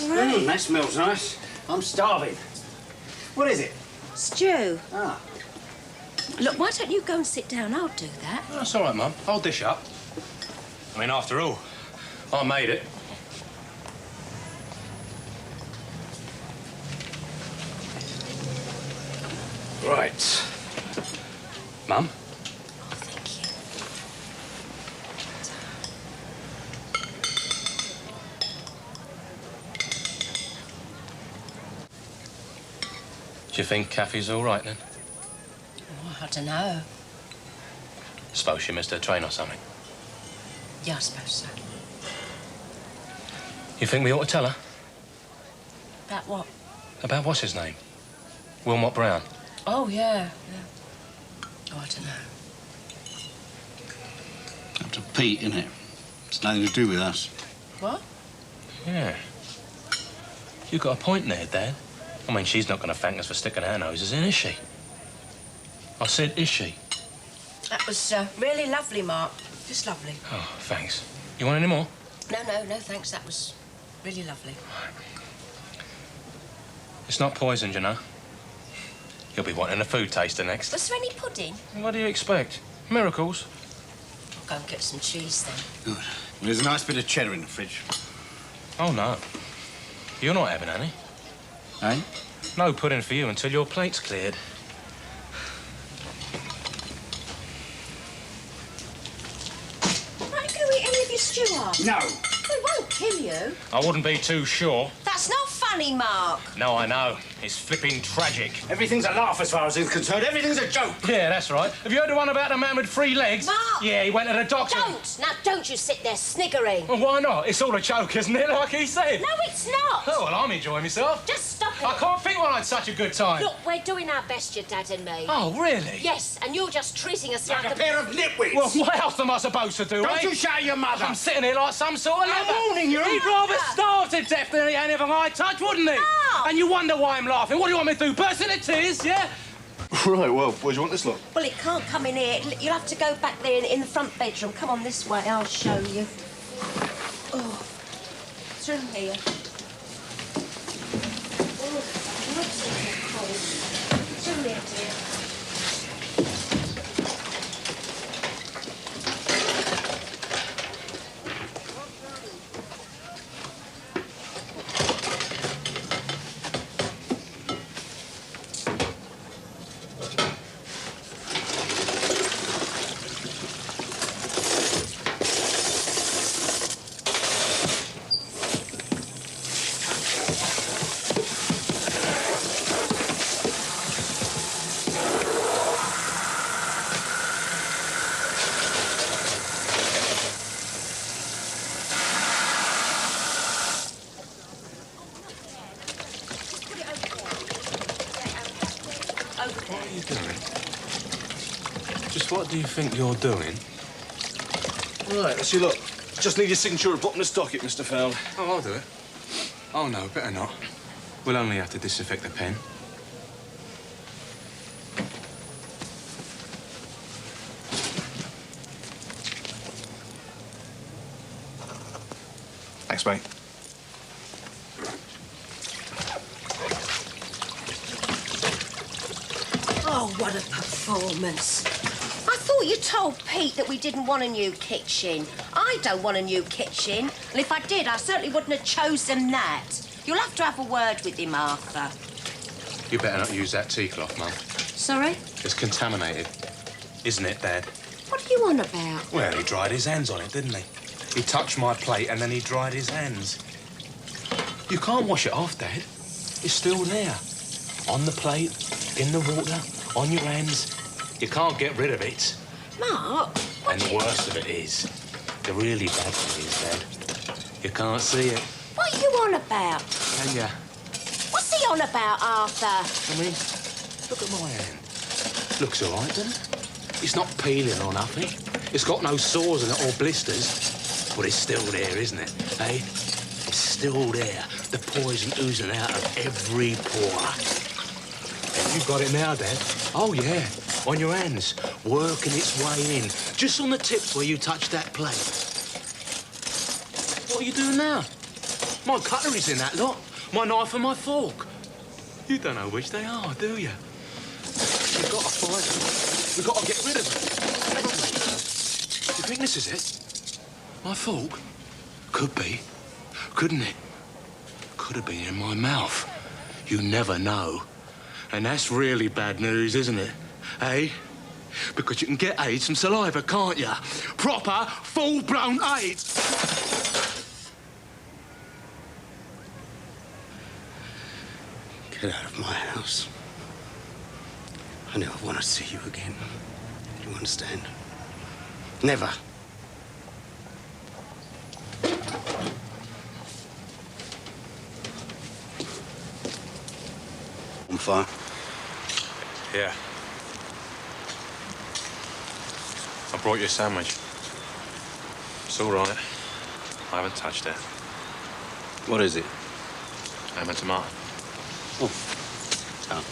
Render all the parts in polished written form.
Right. That smells nice. I'm starving. What is it? Stew. Ah. Look, why don't you go and sit down? I'll do that. That's all right, Mum. I'll dish up. I mean, after all, I made it. Right. Mum? Oh, thank you. Do you think Kathy's all right, then? Oh, I don't know. Suppose she missed her train or something. Yeah, I suppose so. You think we ought to tell her? About what? About what's his name? Wilmot Brown. Oh, yeah. Oh, I don't know. Up to Pete, innit? It's nothing to do with us. What? Yeah. You've got a point there, Dad. I mean, she's not going to thank us for sticking our noses in, is she? I said, is she? That was really lovely, Mark. Just lovely. Oh, thanks. You want any more? No, thanks. That was really lovely. It's not poisoned, you know. You'll be wanting a food taster next. Was there any pudding? What do you expect? Miracles. I'll go and get some cheese, then. Good. Well, there's a nice bit of cheddar in the fridge. Oh, no. You're not having any. Eh? No pudding for you until your plate's cleared. Aren't you going to eat any of your stew after? No. It won't kill you. I wouldn't be too sure. That's not funny, Mark. No, I know. It's flipping tragic. Everything's a laugh as far as he's concerned. Everything's a joke. Yeah, that's right. Have you heard the one about the man with 3 legs? Mark! Yeah, he went to the doctor. Don't! Now, don't you sit there sniggering. Well, why not? It's all a joke, isn't it? Like he said. No, it's not. Oh, well, I'm enjoying myself. Just stop it. I can't think why I had such a good time. Look, we're doing our best, your dad and me. Oh, really? Yes, and you're just treating us Like a pair of nitwits. Well, what else am I supposed to do, Don't eh? you shout at your mother. I'm sitting here like some sort of I'm leper. warning you. He'd rather starve to death than eat anything I touch, wouldn't he? No. And you wonder why I'm laughing. What do you want me to do? Burst into tears, yeah? Right, well, where do you want this lot? Well, it can't come in here. You'll have to go back there in the front bedroom. Come on this way, I'll show you. Oh, through here. Oh, looks so cold. Through here, dear. Just what do you think you're doing? Right, let's see, look. Just need your signature at the bottom of this docket, Mr. Fowler. Oh, I'll do it. Oh, no, better not. We'll only have to disinfect the pen. Thanks, mate. Oh, what a performance. I thought you told Pete that we didn't want a new kitchen. I don't want a new kitchen. And if I did, I certainly wouldn't have chosen that. You'll have to have a word with him, Arthur. You better not use that tea cloth, Mum. Sorry? It's contaminated. Isn't it, Dad? What are you on about? Well, he dried his hands on it, didn't he? He touched my plate and then he dried his hands. You can't wash it off, Dad. It's still there. On the plate, in the water, on your hands. You can't get rid of it. Mark, And the worst of it is, the really bad thing is, Dad, you can't see it. what are you on about? Can ya? What's he on about, Arthur? I mean, look at my hand. Looks all right, doesn't it? It's not peeling or nothing. It's got no sores in it or blisters. But it's still there, isn't it, eh? It's still there. The poison oozing out of every pore. And you've got it now, Dad. Oh, yeah. On your hands, working its way in. Just on the tips where you touched that plate. What are you doing now? My cutlery's in that lot. My knife and my fork. You don't know which they are, do you? We've got to find them. We've got to get rid of them, haven't we? You think this is it? My fork? Could be. Couldn't it? Could have been in my mouth. You never know. And that's really bad news, isn't it? Eh? Because you can get AIDS from saliva, can't you? Proper, full-blown AIDS. Get out of my house. I never want to see you again. You understand? Never. On fire? Yeah. I brought you a sandwich. It's all right. I haven't touched it. What is it? Ham and tomato. Oh. Oh.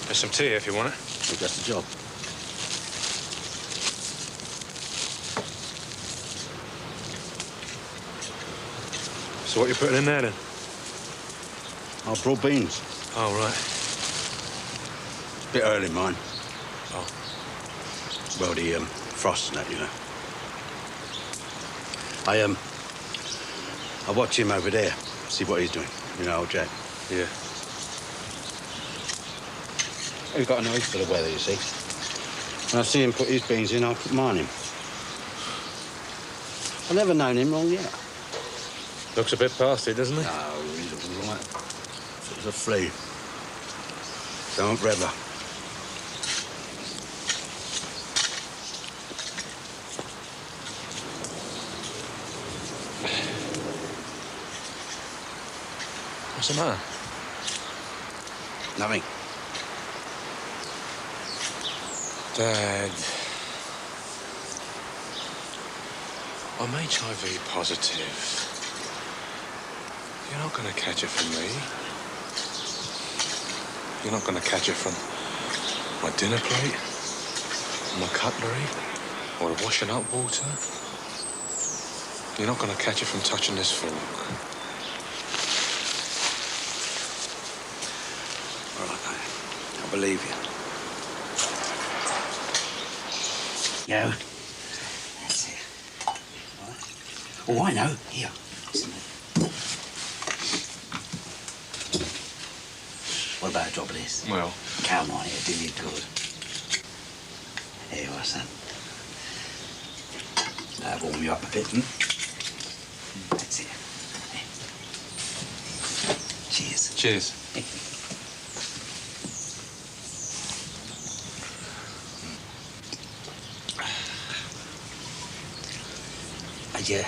There's some tea if you want it. Well, that's the job. So what you putting in there then? Oh, broad beans. Oh, right. Bit early, mine. Oh. Well, the frost and that, you know. I watch him over there, see what he's doing. You know, old Jack. Yeah. He's got a nose for the weather, you see. When I see him put his beans in, I put mine in. I've never known him wrong yet. Looks a bit past it, doesn't it? No, he looks all right. If it was a flea. Don't revel. What's the matter? Nothing. Dad, I'm HIV positive. You're not going to catch it from me. You're not going to catch it from my dinner plate, my cutlery, or the washing up water. You're not going to catch it from touching this fork. All right, mate. I believe you. Yo. That's it. All right. Oh, I know. Here. Listen. What about a drop of this? Well, Come on here, do you good. Here you are, son. That'll warm you up a bit, That's it. Cheers. cheers. Yeah,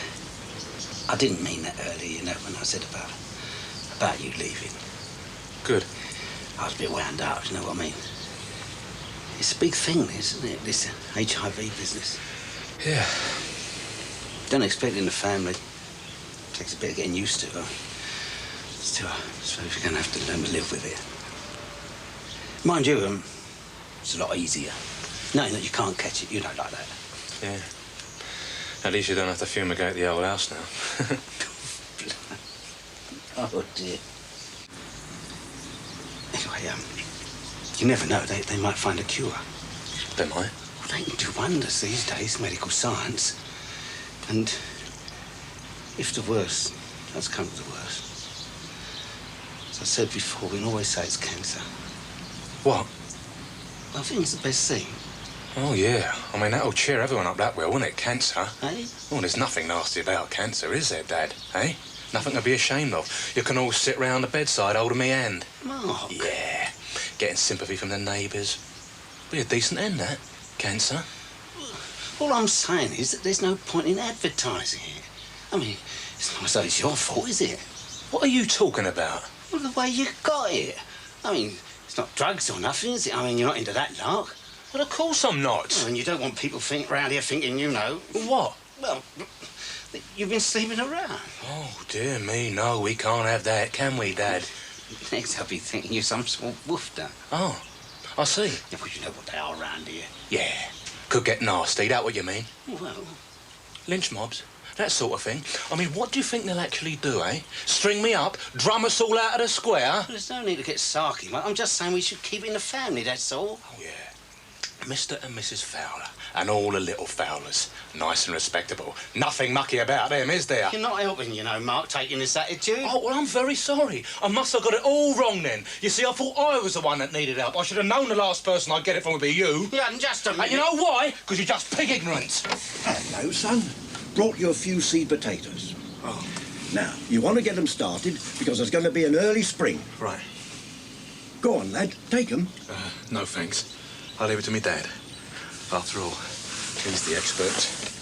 I didn't mean that earlier, you know, when I said about you leaving. Good. I was a bit wound up, you know what I mean? It's a big thing, isn't it, this HIV business? Yeah. Don't expect it in the family. Takes a bit of getting used to, though. Still, I suppose you're going to have to learn to live with it. Mind you, it's a lot easier. Knowing that you can't catch it, you know, like that. Yeah. At least you don't have to fumigate the old house now. Oh, dear. Anyway, you never know. They might find a cure. They might. Well, they can do wonders these days, medical science. And if the worst does come to the worst, as I said before, we can always say it's cancer. What? Well, I think it's the best thing. Oh, yeah. I mean, that'll cheer everyone up that well, won't it? Cancer. Eh? Well, there's nothing nasty about cancer, is there, Dad? Eh? Nothing to be ashamed of. You can all sit round the bedside holding me hand. Mark. Yeah. Getting sympathy from the neighbours. Be a decent end, that. Cancer. All I'm saying is that there's no point in advertising it. I mean, it's not as though it's your fault, is it? What are you talking about? Well, the way you got it. I mean, it's not drugs or nothing, is it? I mean, you're not into that lark. Well, of course I'm not. And you don't want people round here thinking you know. What? Well, you've been sleeping around. Oh, dear me, no, we can't have that, can we, Dad? Next, I'll be thinking you're some sort of woofter. Oh, I see. Yeah, well, you know what they are around here. Yeah, could get nasty, that what you mean? Well, Lynch mobs, That sort of thing. I mean, what do you think they'll actually do, eh? String me up, drum us all out of the square? Well, there's no need to get sarky, mate. I'm just saying we should keep it in the family, that's all. Oh, yeah. Mr. and Mrs. Fowler, and all the little Fowlers. Nice and respectable. Nothing mucky about them, is there? You're not helping, you know, Mark, taking this attitude. Oh, well, I'm very sorry. I must have got it all wrong then. You see, I thought I was the one that needed help. I should have known the last person I'd get it from would be you. Yeah, and just a minute. And you know why? Because you're just pig ignorant. Hello, son. Brought you a few seed potatoes. Oh, Now, you want to get them started because there's going to be an early spring. Right. Go on, lad. Take them. No, thanks. I'll leave it to me dad. After all, he's the expert.